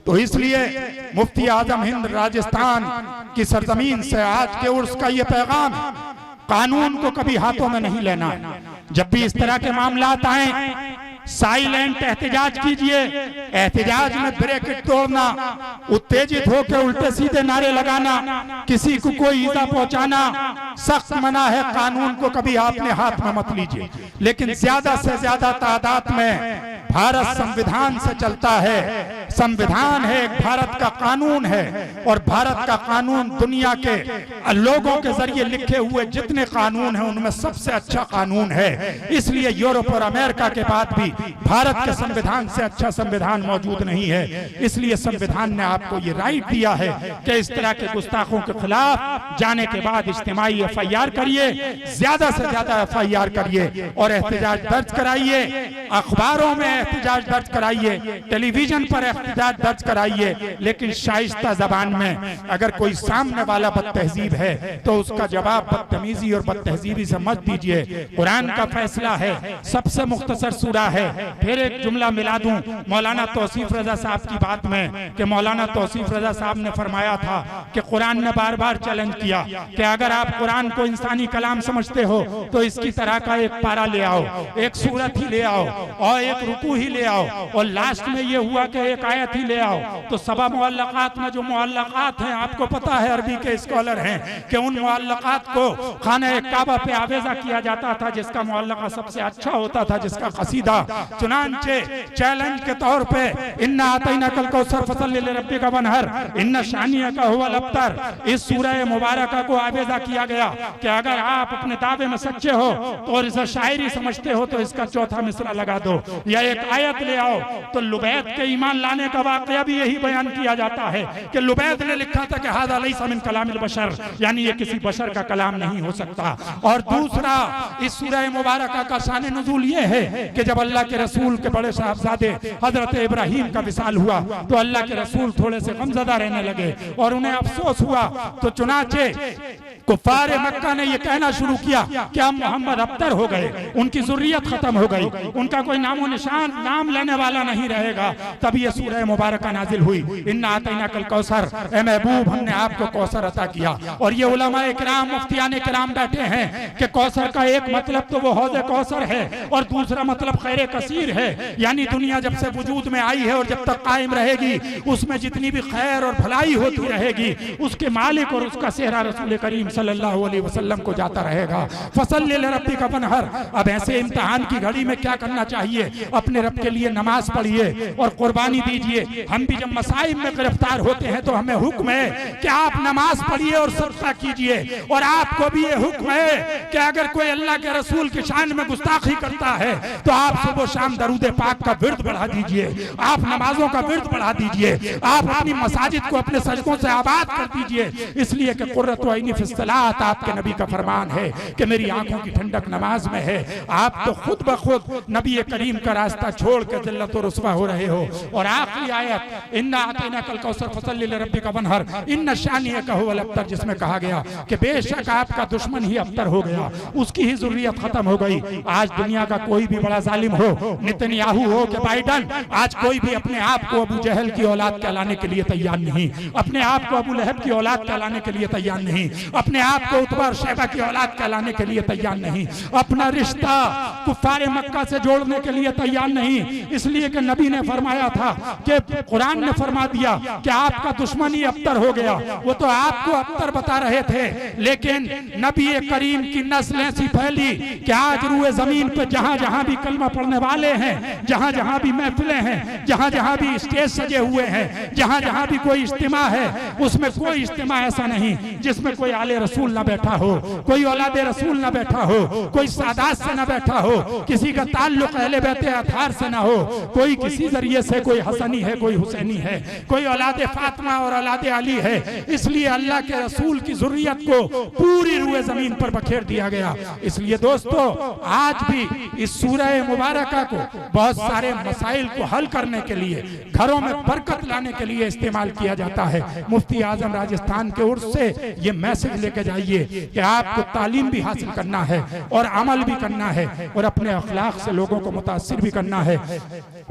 तो इसलिए मुफ्ती आजम हिंद राजस्थान की सरजमीन से आज के उर्स का ये पैगाम है, कानून को कभी हाथों में नहीं लेना है। जब भी इस तरह के मामलात आए, साइलेंट एहतजाज कीजिए। एहतजाज में ब्रेकेट तोड़ना, उत्तेजित होकर उल्टे सीधे नारे लगाना, किसी को कोई ईजा पहुंचाना सख्त मना है। कानून को कभी आपने हाथ में मत लीजिए। लेकिन ज्यादा से ज्यादा तादाद में भारत संविधान से चलता है। संविधान है, एक भारत का कानून है, और भारत का कानून दुनिया के लोगों के जरिए लिखे हुए जितने कानून हैं उनमें सबसे अच्छा कानून है। इसलिए यूरोप और अमेरिका के बाद भी भारत के संविधान से अच्छा संविधान मौजूद नहीं है। इसलिए संविधान ने आपको ये राइट दिया है कि इस तरह के गुस्ताखों के खिलाफ जाने के बाद इज्तिमाई FIR करिए, ज्यादा से ज्यादा FIR करिए और एहतजाज दर्ज कराइए। अखबारों में एहतजाज दर्ज कराइए, टेलीविजन पर एहतजाज दर्ज कराइए, लेकिन शाइस्ता जबान में। अगर कोई सामने वाला बदतहजीब है तो उसका जवाब बदतमीजी और बदतहजीबी से मत दीजिए। कुरान का फैसला है, सबसे मुख्तसर सूरा है। फिर एक जुमला मिला दूं मौलाना तौसीफ रजा साहब की बात में कि मौलाना तौसीफ रजा साहब ने फरमाया था कि कुरान ने बार बार चैलेंज किया कि अगर आप कुरान को इंसानी कलाम समझते हो तो इसकी तरह का एक पारा ले आओ, एक सूरत ही ले आओ और एक रुकू ही ले आओ, और लास्ट में ये हुआ कि एक आयत ही ले आओ। तो सबा मुअल्लक़ात में जो मुअल्लक़ात हैं, आपको पता है अरबी के स्कॉलर हैं कि उन मुअल्लक़ात को खाने काबा पे आवेजा किया जाता था जिसका मुअल्लक़ा सबसे अच्छा होता था, जिसका कसीदा। चुनांचे चैलेंज के तौर पे इन्ना आतैना कल कौसर फसल्लि लिरब्बिका वनहर इन्ना शानिअका हुवल अब्तर, इस सूरह मुबारका को आवेजा किया गया कि अगर आप अपने दावे में सच्चे हो तो और इसे शायरी समझते हो तो इसका चौथा मिसरा लगा दो या एक आयत ले आओ। तो लुबैद के ईमान लाने का वाकया भी यही बयान किया जाता है कि लुबैद ने लिखा था कि हाज़ा लैसा मिन कलामिल बशर, यानी ये किसी बशर का कलाम नहीं हो सकता। और दूसरा, इस सूरह मुबारका का शान नुज़ूल ये है कि जब अल्लाह के रसूल के बड़े साहबजादे हजरत इब्राहिम का विसाल हुआ तो अल्लाह के रसूल थोड़े से गमज़दा रहने लगे और उन्हें अफसोस हुआ। तो चुनाचे कुफार मक्का ने यह कहना शुरू किया कि हम मोहम्मद अब्तर हो गए, उनकी ज़ुर्रियत खत्म हो गई, उनका कोई नामो निशान, नाम लेने वाला नहीं रहेगा। तब ये सूरह मुबारका नाजिल हुई, इन्ना आतैना कल कौसर, ए महबूब हमने आपको कौसर अता किया। और ये उलमाए किराम, मुफ्तियाने किराम बैठे हैं कि कौसर का एक मतलब तो वो हौज़े कौसर है और दूसरा मतलब खैर कसीर है, यानी दुनिया जब से वजूद में आई है और जब तक कायम रहेगी उसमें जितनी भी खैर और भलाई होती रहेगी उसके मालिक और उसका सेहरा रसूल करीम सल्लल्लाहु अलैहि वसल्लम को जाता रहेगा। फसल्लि लिरब्बिका वनहर। अब ऐसे इम्तिहान की घड़ी में क्या करना चाहिए? अपने रब के लिए नमाज पढ़िए और कुर्बानी दीजिए। हम भी जब मसाइब में गिरफ्तार होते हैं तो हमें हुक्म है कि आप नमाज पढ़िए और सदका कीजिए, और आपको भी ये हुक्म है कि अगर कोई अल्लाह के रसूल की शान में गुस्ताखी करता है तो आप सुबह शाम दरूद पाक का विर्द बढ़ा दीजिए, आप नमाजों का विर्द बढ़ा दीजिए, आप अपनी मसाजिद को अपने सजदों से आबाद कर दीजिए। इसलिए कि कुर्रतु ऐनी फी सलात, आपके नबी का फरमान है कि मेरी आंखों की ठंडक नमाज में है। आप तो खुद ब खुद नबी करीम का रास्ता छोड़ कर जिल्लत और रुस्वा हो रहे हो। और आखिरी आयत इन्ना आतैना कल कौसर फसल्लि लिरब्बिका वनहर इन्ना शानिअका हुवल अब्तर, जिसमें कहा गया कि बेशक आपका दुश्मन ही अब्तर हो गया, उसकी ही ज़ुर्रियत खत्म हो गई। आज दुनिया का कोई भी बड़ा जालिम हो, नेतन्याहू हो कि बाइडन, आज कोई भी अपने आप को अबू जहल की औलाद कहलाने के लिए तैयार नहीं, अपने आप को अबू लहब की औलाद कहलाने के लिए तैयार नहीं, अपने आप को उतबा और शैबा की औलाद कहलाने के लिए तैयार नहीं, अपना रिश्ता कुफारे मक्का से जोड़ने के लिए तैयार नहीं। इसलिए कि नबी ने फरमाया था कि कुरान ने फरमा दिया कि आपका दुश्मन ही अब्तर हो गया। वो तो आपको अब्तर बता रहे थे, लेकिन नबी करीम की नस्ल ऐसी फैली कि आज रूए जमीन पे जहां जहां भी कलमा पढ़ने वाले हैं, जहां जहां भी महफिलें हैं, जहां जहां भी स्टेज सजे हुए हैं, जहां जहां भी कोई इज्तिमा है, उसमें कोई इज्तिमा ऐसा नहीं जिसमें कोई आले रसूल ना बैठा हो, कोई औलाद रसूल ना बैठा हो, कोई सादात से ना बैठा हो, किसी का ताल्लुक अहले बैत अतार से ना हो, कोई किसी जरिए से कोई हसनी है, कोई हुसैनी है, कोई औलाद फातिमा और औलाद अली है। इसलिए अल्लाह के रसूल की ज़ुर्रियत को पूरी रूए जमीन पर बखेर दिया गया। इसलिए दोस्तों, आज भी इस सूरह मुबारका को बहुत सारे मसाइल को हल करने के लिए, घरों में बरकत लाने के लिए इस्तेमाल किया जाता है। मुफ्ती आजम राजस्थान के उर्स से ये मैसेज लेके जाइए कि आपको तालीम भी हासिल करना है और अमल भी करना है और अपने अखलाक से लोगों को मुतासिर भी करना है।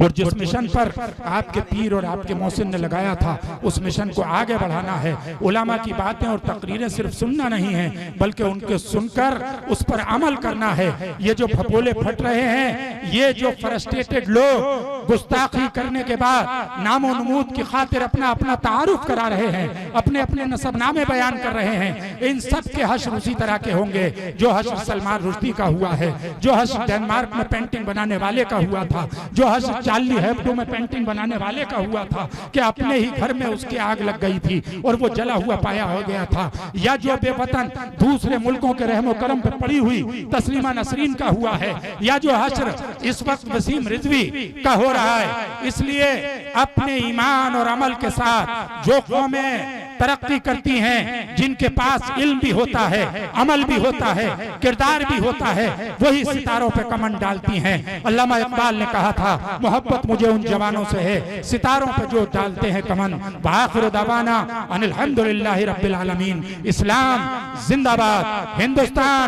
और जिस मिशन पर आपके पीर और आपके मोहसिन ने लगाया था उस मिशन को आगे बढ़ाना है। उलमा की बातें और तकरीरें सिर्फ सुनना नहीं है बल्कि उनके सुनकर उस पर अमल करना है। ये जो फपोले फट रहे हैं, ये जो फ्रस्ट्रेटेड लोग गुस्ताखी करने के बाद नामो नमूद की खातिर अपना अपना तारुफ करा रहे हैं, अपने अपने नसबनामे बयान कर रहे हैं, इन सब के हश्र उसी तरह के होंगे जो हश्र सलमान रुश्दी का हुआ है, जो हश्र डेनमार्क में पेंटिंग बनाने वाले का हुआ था, जो हश्र चार्ली हेब्डो में पेंटिंग बनाने वाले का हुआ था कि अपने ही घर में उसकी आग लग गई थी और वो जला हुआ पाया हो गया था, या जो बेवतन दूसरे मुल्कों के रहमो करम पे पड़ी हुई तस्लीमा नसरीन का हुआ है, या जो हश्र इस वक्त वसीम रिजवी का हो रहा है। इसलिए अपने ईमान और अमल के साथ जो कौमें तरक्की करती हैं, जिनके पास इल्म भी होता है, अमल भी होता है, किरदार भी होता है, वही सितारों पे कमन डालती हैं। अल्लामा इकबाल ने कहा था, मोहब्बत मुझे उन जवानों से है सितारों पे जो डालते हैं कमन। आखिर दावाना अनिल हम्दुलिल्लाहि रब्बिल आलमीन। इस्लाम जिंदाबाद, हिंदुस्तान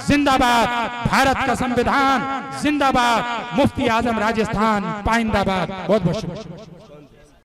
जिंदाबाद, भारत का संविधान जिंदाबाद, मुफ्ती आजम राजस्थान पाइंदाबाद। बहुत बहुत शुक्रिया।